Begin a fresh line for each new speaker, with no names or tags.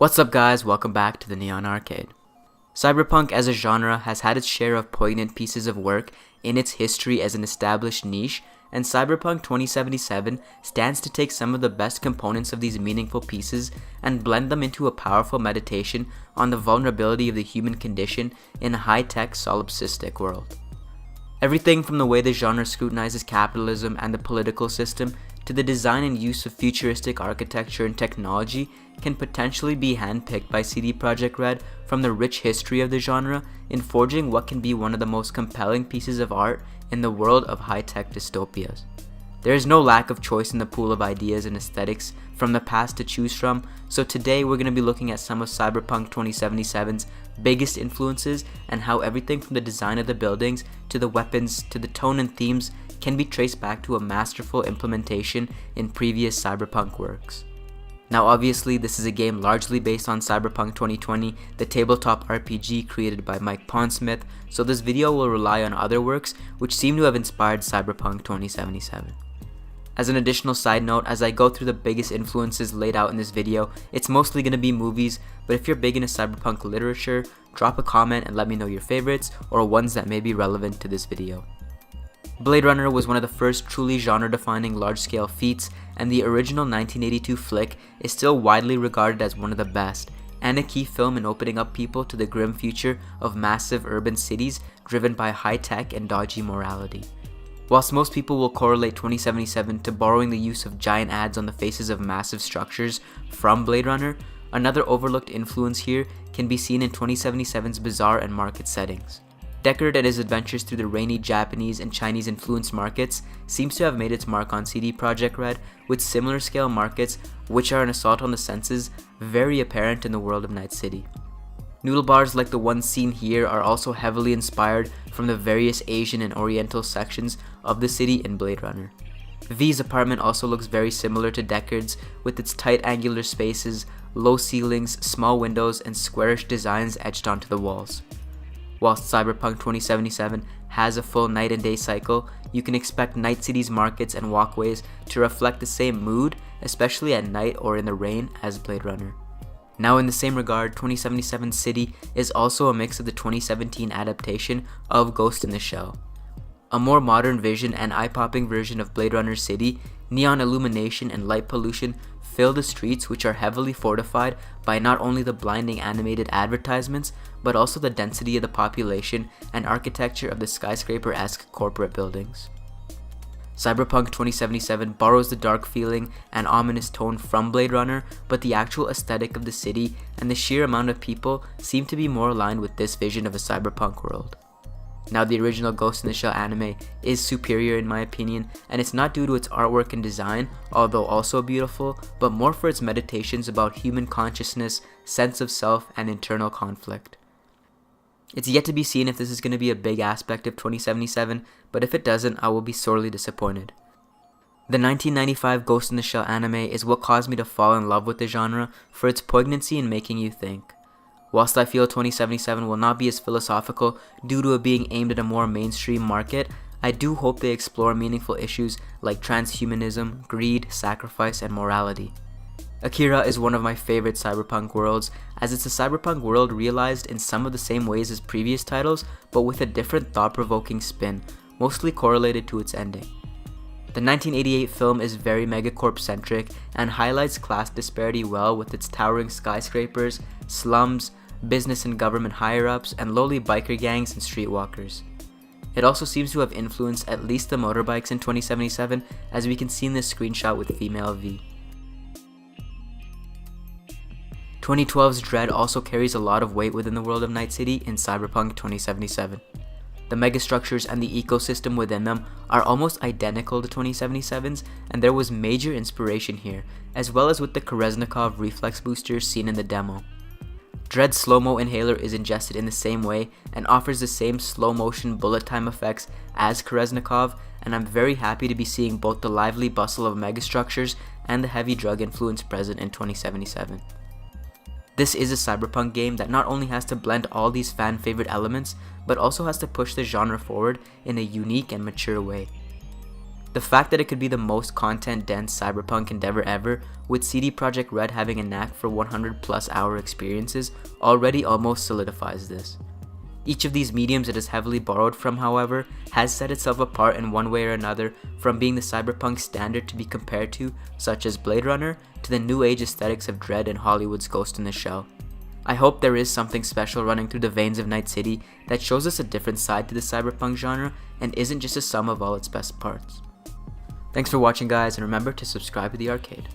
What's up guys, welcome back to the Neon Arcade. Cyberpunk as a genre has had its share of poignant pieces of work in its history as an established niche, and Cyberpunk 2077 stands to take some of the best components of these meaningful pieces and blend them into a powerful meditation on the vulnerability of the human condition in a high-tech solipsistic world. Everything from the way the genre scrutinizes capitalism and the political system to the design and use of futuristic architecture and technology can potentially be handpicked by CD Projekt Red from the rich history of the genre in forging what can be one of the most compelling pieces of art in the world of high-tech dystopias. There is no lack of choice in the pool of ideas and aesthetics from the past to choose from, so today we're going to be looking at some of Cyberpunk 2077's biggest influences and how everything from the design of the buildings to the weapons to the tone and themes can be traced back to a masterful implementation in previous Cyberpunk works. Now obviously this is a game largely based on Cyberpunk 2020, the tabletop RPG created by Mike Pondsmith, so this video will rely on other works which seem to have inspired Cyberpunk 2077. As an additional side note, as I go through the biggest influences laid out in this video, it's mostly going to be movies, but if you're big into Cyberpunk literature, drop a comment and let me know your favorites or ones that may be relevant to this video. Blade Runner was one of the first truly genre-defining large-scale feats, and the original 1982 flick is still widely regarded as one of the best, and a key film in opening up people to the grim future of massive urban cities driven by high-tech and dodgy morality. Whilst most people will correlate 2077 to borrowing the use of giant ads on the faces of massive structures from Blade Runner, another overlooked influence here can be seen in 2077's bizarre and market settings. Deckard and his adventures through the rainy Japanese and Chinese influenced markets seems to have made its mark on CD Projekt Red, with similar scale markets which are an assault on the senses very apparent in the world of Night City. Noodle bars like the ones seen here are also heavily inspired from the various Asian and Oriental sections of the city in Blade Runner. V's apartment also looks very similar to Deckard's, with its tight angular spaces, low ceilings, small windows, and squarish designs etched onto the walls. Whilst Cyberpunk 2077 has a full night and day cycle, you can expect Night City's markets and walkways to reflect the same mood, especially at night or in the rain, as Blade Runner. Now in the same regard, 2077 City is also a mix of the 2017 adaptation of Ghost in the Shell. A more modern vision and eye-popping version of Blade Runner City, neon illumination and light pollution fill the streets, which are heavily fortified by not only the blinding animated advertisements, but also the density of the population and architecture of the skyscraper-esque corporate buildings. Cyberpunk 2077 borrows the dark feeling and ominous tone from Blade Runner, but the actual aesthetic of the city and the sheer amount of people seem to be more aligned with this vision of a cyberpunk world. Now the original Ghost in the Shell anime is superior in my opinion, and it's not due to its artwork and design, although also beautiful, but more for its meditations about human consciousness, sense of self, and internal conflict. It's yet to be seen if this is going to be a big aspect of 2077, but if it doesn't, I will be sorely disappointed. The 1995 Ghost in the Shell anime is what caused me to fall in love with the genre for its poignancy in making you think. Whilst I feel 2077 will not be as philosophical due to it being aimed at a more mainstream market, I do hope they explore meaningful issues like transhumanism, greed, sacrifice, and morality. Akira is one of my favorite cyberpunk worlds, as it's a cyberpunk world realized in some of the same ways as previous titles, but with a different thought-provoking spin, mostly correlated to its ending. The 1988 film is very megacorp-centric and highlights class disparity well with its towering skyscrapers, slums, business and government higher-ups, and lowly biker gangs and streetwalkers. It also seems to have influenced at least the motorbikes in 2077, as we can see in this screenshot with female V. 2012's Dread also carries a lot of weight within the world of Night City in Cyberpunk 2077. The megastructures and the ecosystem within them are almost identical to 2077's, and there was major inspiration here, as well as with the Kereznikov reflex boosters seen in the demo. Dread's slow-mo inhaler is ingested in the same way and offers the same slow-motion bullet time effects as Kereznikov, and I'm very happy to be seeing both the lively bustle of megastructures and the heavy drug influence present in 2077. This is a cyberpunk game that not only has to blend all these fan-favorite elements, but also has to push the genre forward in a unique and mature way. The fact that it could be the most content-dense cyberpunk endeavor ever, with CD Projekt Red having a knack for 100+ hour experiences, already almost solidifies this. Each of these mediums it is heavily borrowed from, however, has set itself apart in one way or another, from being the cyberpunk standard to be compared to, such as Blade Runner, to the new age aesthetics of Dread and Hollywood's Ghost in the Shell. I hope there is something special running through the veins of Night City that shows us a different side to the cyberpunk genre and isn't just a sum of all its best parts. Thanks for watching, guys, and remember to subscribe to the arcade.